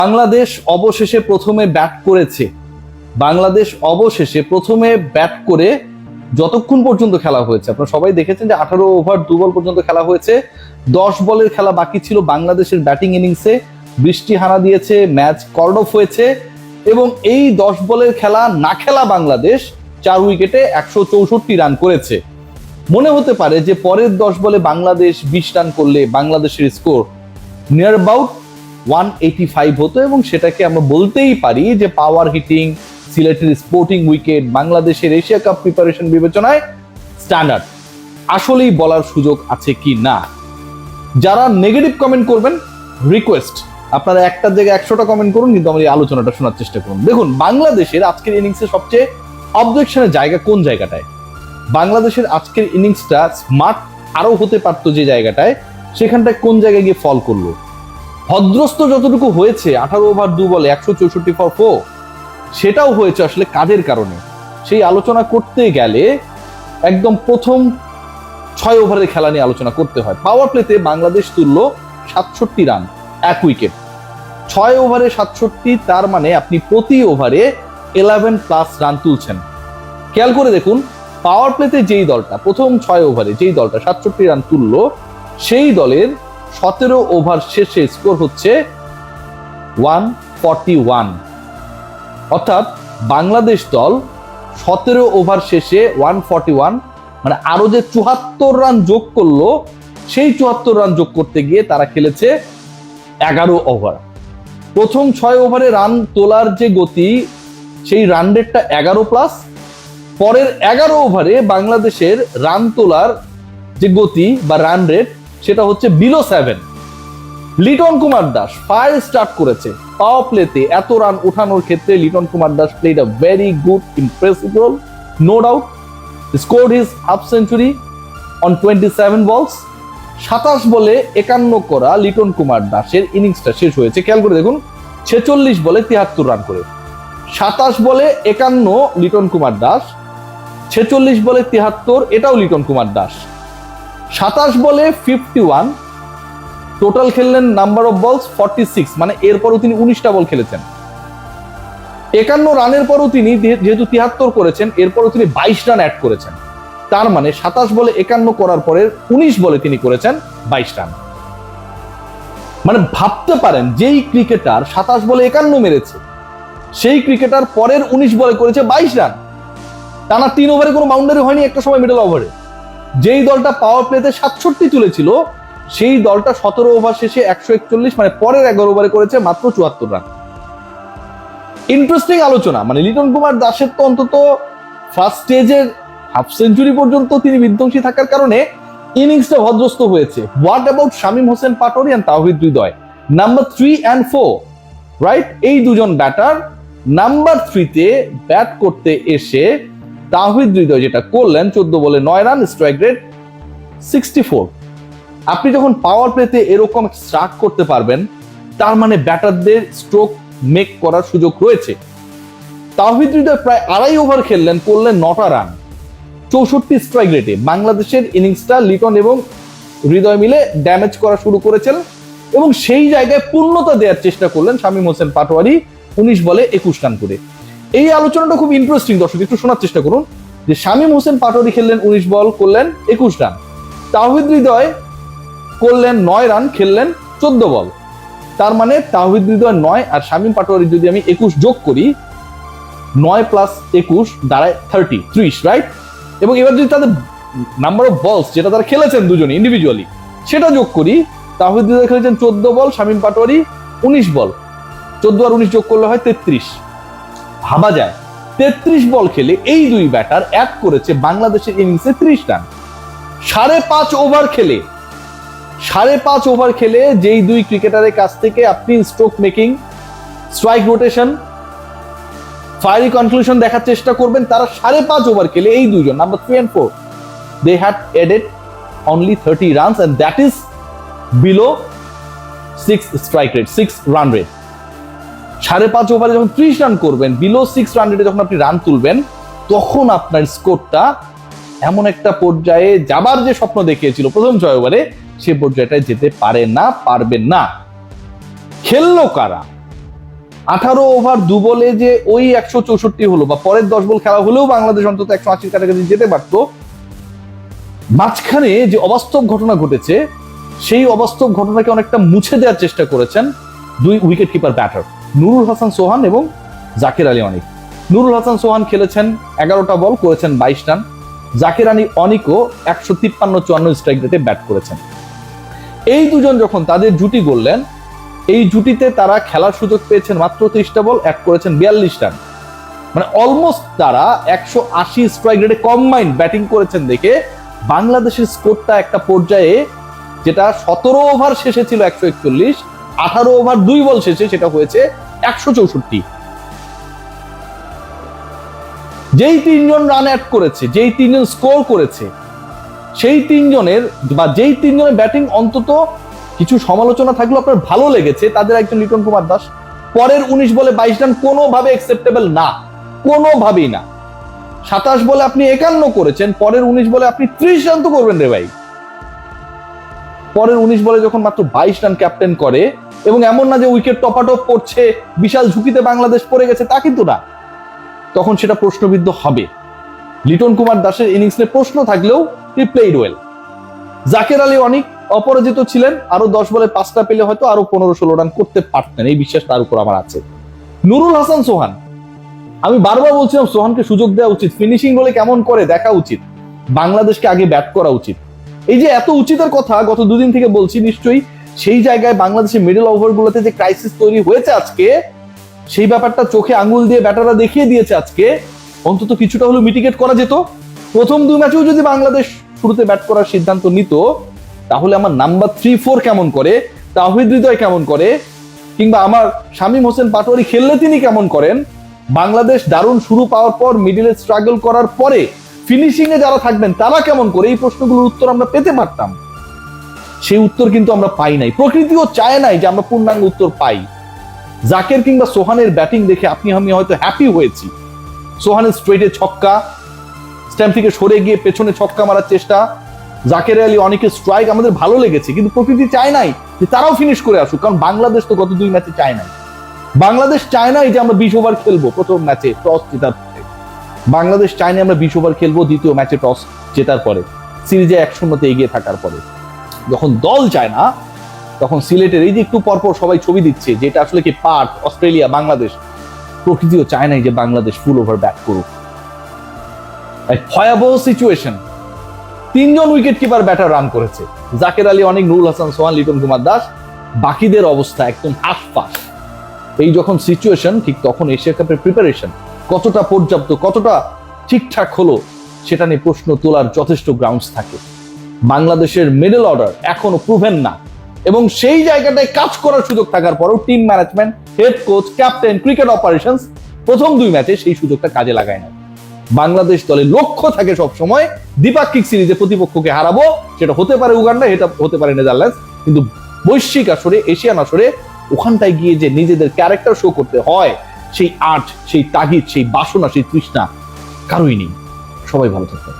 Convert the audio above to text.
বাংলাদেশ অবশেষে প্রথমে ব্যাট করেছে। বাংলাদেশ অবশেষে প্রথমে ব্যাট করে যতক্ষণ পর্যন্ত খেলা হয়েছে, আপনারা সবাই দেখেছেন যে 18 ওভার 2 বল পর্যন্ত খেলা হয়েছে। 10 বলের খেলা বাকি ছিল বাংলাদেশের ব্যাটিং ইনিংসে। বৃষ্টি হানা দিয়েছে, ম্যাচ কর্ড অফ হয়েছে এবং এই 10 বলের খেলা না খেলা বাংলাদেশ 4 উইকেটে 164 রান করেছে। মনে হতে পারে যে পরের 10 বলে বাংলাদেশ 20 রান করলে বাংলাদেশের স্কোর নিয়ার অ্যাবাউট 185 হতো এবং সেটাকে আমরা বলতেই পারি যে পাওয়ার হিটিং সিলেটের স্পোর্টিং উইকেট বাংলাদেশের এশিয়া কাপ প্রিপারেশন বিবেচনায় স্ট্যান্ডার্ড। আসলেই বলার সুযোগ আছে কি না। যারা নেগেটিভ কমেন্ট করবেন, রিকোয়েস্ট আপনারা একটা জায়গায় 100টা কমেন্ট করুন, কিন্তু আমার এই আলোচনাটা শোনার চেষ্টা করুন। দেখুন, বাংলাদেশের আজকের ইনিংসে সবচেয়ে অবজেকশনের জায়গা কোন জায়গাটায়? বাংলাদেশের আজকের ইনিংসটা স্মার্ট আরো হতে পারতো যে জায়গাটায়, সেখানটায় কোন জায়গায় গিয়ে ফল করলো? ভদ্রস্ত যতটুকু হয়েছে 18 ওভার 2 বলে 164 ফর 4, সেটাও হয়েছে আসলে কাজের কারণে। সেই আলোচনা করতে গেলে একদম প্রথম 6 ওভারের খেলা নিয়ে আলোচনা করতে হয়। পাওয়ার প্লেতে বাংলাদেশ তুলল 67 রান, 1 উইকেট। 6 ওভারে 67, তার মানে আপনি প্রতি ওভারে 11+ রান তুলছেন। খেয়াল করে দেখুন, পাওয়ার প্লেতে যেই দলটা প্রথম 6 ওভারে যেই দলটা 67 রান তুলল, সেই দলের 17 ওভার শেষে স্কোর হচ্ছে 141। অর্থাৎ বাংলাদেশ দল 17 ওভার শেষে 141, মানে আরো যে 74 রান যোগ করলো, সেই 74 রান যোগ করতে গিয়ে তারা খেলেছে 11 ওভার। প্রথম 6 ওভারে রান তোলার যে গতি, সেই রান রেটটা 11+। পরের 11 ওভারে বাংলাদেশের রান তোলার যে গতি বা রান রেট, সেটা হচ্ছে below 7। Liton Kumar Das fire start করেছে। পাওয়ার প্লেতে এত রান উঠানোর ক্ষেত্রে Liton Kumar Das played a very good impressive role, no doubt. Scored his half century on 27 balls. 27 বলে 51 করা লিটন কুমার দাসের ইনিংসটা শেষ হয়েছে, খেয়াল করে দেখুন, 46 বলে 73 রান করে। 27 বলে 51 লিটন কুমার দাস, 46 বলে 73 এটাও লিটন কুমার দাস। 27 বলে 51, টোটাল খেললেন নাম্বার অফ বলস 46, মানে এরপরও তিনি 19টা বল খেলেছেন। 51 রানের পরও তিনি যেহেতু 73 করেছেন, এরপরও তিনি 22 রান অ্যাড করেছেন। তার মানে 27 বলে 51 করার পরে 19 বলে তিনি করেছেন 22 রান। মানে ভাবতে পারেন, যেই ক্রিকেটার 27 বলে 51 মেরেছে, সেই ক্রিকেটার পরের 19 বলে করেছে 22 রান। টানা 3 ওভারে কোনো বাউন্ডারি হয়নি একটা সময় মিডল ওভারে। যেই দলটা পাওয়ার প্লেতে 67 তুলেছিল, সেই দলটা 17 ওভার শেষে 141, মানে পরের 11 ওভারে করেছে মাত্র 74 রান। ইন্টারেস্টিং আলোচনা। মানে লিটন কুমার দাসের তো অন্তত ফার্স্ট স্টেজের হাফ সেঞ্চুরি পর্যন্ত তিনি বিধ্বংসী থাকার কারণে ইনিংসটা ভদ্রস্ত হয়েছে। What about Shamim Hossain Patwari and Towhid Hridoy, number 3 and 4, right? এই দুজন ব্যাটার নাম্বার 3-তে ব্যাট করতে এসে তাওহিদ হৃদয় যেটা করলেন, 14 বলে 9 রান, স্ট্রাইক রেট 64। আপনি যখন পাওয়ার প্লেতে এরকম স্টার্ট করতে পারবেন, তার মানে ব্যাটারদের স্ট্রোক মেক করার সুযোগ রয়েছে। তাওহিদ হৃদয় প্রায় 2.5 ওভার খেললেন, করলেন 9টা রান, 64 স্ট্রাইক রেটে। বাংলাদেশের ইনিংসটা লিটন এবং হৃদয় মিলে ড্যামেজ করা শুরু করেছেন এবং সেই জায়গায় পূর্ণতা দেওয়ার চেষ্টা করলেন শামীম হোসেন পাটোয়ারি 19 বলে 21 রান করে। এই আলোচনাটা খুব ইন্টারেস্টিং, দর্শক একটু শোনার চেষ্টা করুন। যে শামীম হোসেন পাটোয়ারি খেললেন 19 বল, করলেন 21 রান। তাওহিদ হৃদয় করলেন 9 রান, খেললেন 14 বল। তার মানে তাওহিদ হৃদয় 9 আর শামীম পাটোয়ারি যদি আমি 21 যোগ করি, 9 + 21 দাঁড়ায় 30, রাইট? এবং এবার যদি তাদের নাম্বার অফ বলস যেটা তারা খেলেছেন দুজনে ইন্ডিভিজুয়ালি, সেটা যোগ করি, তাওহিদ হৃদয় খেলেছেন 14 বল, শামীম পাটোয়ারি 19 বল, 14 আর 19 যোগ করলে হয় 33। ভাবা যায় 33 বল খেলে এই দুই ব্যাটার অ্যাড করেছে বাংলাদেশের ইনিংসে 30 রান। 5.5 ওভার খেলে যেই দুই ক্রিকেটারের কাছ থেকে আপনি stroke making, strike rotation, fiery conclusion দেখার চেষ্টা করবেন, তারা 5.5 ওভার খেলে এই দুইজন number 3 and 4, they had added only 30 runs and that is below 6 strike rate, 6 run rate। 5.5 ওভারে যখন 30 রান করবেন, বিলো 6 রান রেটে যখন আপনি রান তুলবেন, তখন আপনার স্কোরটা এমন একটা পর্যায়ে যাবার যে স্বপ্ন দেখিয়েছিল প্রথম 6 ওভারে, সে পর্যায়টায় যেতে পারবেন না। খেললো কারা? 18 ওভার 2 বলে যে ওই 164 হলো বা পরের 10 বল খেলা হলেও বাংলাদেশ অন্তত 180 কাছাকাছি যেতে পারতো, মাঝখানে যে অবাস্তব ঘটনা ঘটেছে সেই অবাস্তব ঘটনাকে অনেকটা মুছে দেওয়ার চেষ্টা করেছেন দুই wicket keeper batter Nurul Hasan Sohan এবং জাকির আলী অনিক। নুরুল হাসান সোহান খেলেছেন 11টা বল, করেছেন 22 রান। জাকির আলী অনিকও 153-54 স্ট্রাইক রেটে ব্যাট করেছেন। এই দুজন যখন তাদের জুটি গড়লেন, এই জুটিতে তারা খেলার সুযোগ পেয়েছেন মাত্র 30টা বল, অ্যাড করেছেন 42 রান। মানে অলমোস্ট তারা 180 স্ট্রাইক রেটে কম্বাইন্ড ব্যাটিং করেছেন দেখে বাংলাদেশের স্কোরটা একটা পর্যায়ে, যেটা 17 ওভার শেষে ছিল 141, 18 ওভার 2 বল শেষে সেটা হয়েছে 164। যেই তিনজন রান অ্যাড করেছে, যেই তিনজন স্কোর করেছে, সেই তিনজনের বা যেই তিনজনের ব্যাটিং অন্তত কিছু সমালোচনা থাকলেও আপনার ভালো লেগেছে, তাদের একজন লিটন কুমার দাস। পরের 19 বলে 22 রান কোনোভাবে অ্যাকসেপ্টেবল না, কোনোভাবেই না। 27 বলে আপনি 51 করেছেন, পরের 19 বলে আপনি 30 রান তো করবেন রে ভাই। পরের 19 বলে যখন মাত্র 22 রান ক্যাপ্টেন করে, এবং এমন না যে উইকেট টপাটপ পড়ছে, বিশাল ঝুঁকিতে বাংলাদেশ পড়ে গেছে, তা কিন্তু না, তখন সেটা প্রশ্নবিদ্ধ হবে। লিটন কুমার দাসের ইনিংস নিয়ে প্রশ্ন থাকলেও হি প্লেইড ওয়েল। জাকির আলী অনিক অপরাজিত ছিলেন, আরো 10 বলে 5টা পেলে হয়তো আরো 15-16 রান করতে পারতেন, এই বিশ্বাস তার উপর আমার আছে। নুরুল হাসান সোহান, আমি বারবার বলছিলাম সোহানকে সুযোগ দেওয়া উচিত, ফিনিশিং বলে কেমন করে দেখা উচিত, বাংলাদেশকে আগে ব্যাট করা উচিত। এই যে এত উচিতের কথা গত দুদিন থেকে বলছি, নিশ্চয়ই সেই জায়গায় বাংলাদেশের মিডল ওভারগুলোতে যে ক্রাইসিস তৈরি হয়েছে আজকে, সেই ব্যাপারটা চোখে আঙ্গুল দিয়ে ব্যাটাররা দেখিয়ে দিয়েছে আজকে। অন্তত কিছুটা হলো মিটিগেট করা যেত। প্রথম 2 ম্যাচেও যদি বাংলাদেশ শুরুতে ব্যাট করার সিদ্ধান্ত নিত, তাহলে আমার নাম্বার 3-4 কেমন করে, তাওহিদ হৃদয় কেমন করে, কিংবা আমার শামীম হোসেন পাটোয়ারি খেললে তিনি কেমন করেন, বাংলাদেশ দারুণ শুরু পাওয়ার পর মিডিলে স্ট্রাগল করার পরে ফিনিশিং এ যারা থাকবেন তারা কেমন করে, এই প্রশ্নগুলোর উত্তর আমরা পেতে পারতাম। সেই উত্তর কিন্তু আমরা পাই নাই, প্রকৃতিও চায় নাই যে আমরা পূর্ণাঙ্গ উত্তর পাই। জাকের কিংবা সোহানের ব্যাটিং দেখে আপনি আমি হয়তো হ্যাপি হয়েছি। সোহানের স্ট্রেটে ছক্কা, স্ট্যাম্প থেকে সরে গিয়ে পেছনে ছক্কা মারার চেষ্টা, জাকের আলী অনেকের স্ট্রাইক আমাদের ভালো লেগেছে, কিন্তু প্রকৃতি চায় নাই যে তারাও ফিনিশ করে আসুক। কারণ বাংলাদেশ তো গত 2 ম্যাচে চায় নাই, বাংলাদেশ চায় নাই যে আমরা 20 ওভার খেলবো প্রথম ম্যাচে টস জেতার পরে, বাংলাদেশ চায় না আমরা 20 ওভার খেলবো দ্বিতীয় ম্যাচে টস জেতার পরে, সিরিজে 1-0 এগিয়ে থাকার পরে। যখন দল চায় না, তখন সিলেটের এই যে একটু পরপর সবাই ছবি দিচ্ছে যেটা আসলে কি পার্ট অস্ট্রেলিয়া বাংলাদেশ, প্রকৃতিও চায় নাই যে বাংলাদেশ ফুল ওভার ব্যাট করুক। ভয়াবহ সিচুয়েশন। 3 জন উইকেট কিপার ব্যাটার রান করেছে, জাকের আলী অনিক, নুরুল হাসান সোহান, লিটন কুমার দাস। বাকিদের অবস্থা একদম হাসফাস। এই যখন সিচুয়েশন, ঠিক তখন এশিয়া কাপের প্রিপারেশন কতটা পর্যাপ্ত, কতটা ঠিকঠাক হলো, সেটা নিয়ে প্রশ্ন তোলার যথেষ্ট গ্রাউন্ডস থাকে। বাংলাদেশের মিডল অর্ডার এখনো প্রুভেন না, এবং সেই জায়গাটায় কাজ করার সুযোগ থাকার পরও team management, head coach, captain, cricket operations প্রথম 2 ম্যাচে সেই সুযোগটা কাজে লাগায় না। বাংলাদেশ দলের লক্ষ্য থাকে সব সময় দ্বিপাক্ষিক সিরিজে প্রতিপক্ষকে হারাবো, সেটা হতে পারে উগান্ডা, এটা হতে পারে নেদারল্যান্ডস, কিন্তু বৈশ্বিক আসরে, এশিয়ান আসরে ওখানটায় গিয়ে যে নিজেদের ক্যারেক্টার শো করতে হয়, সেই আর্ট, সেই তাগিদ, সেই বাসনা, সেই তৃষ্ণা কারোই নেই। সবাই ভালো থাকবে।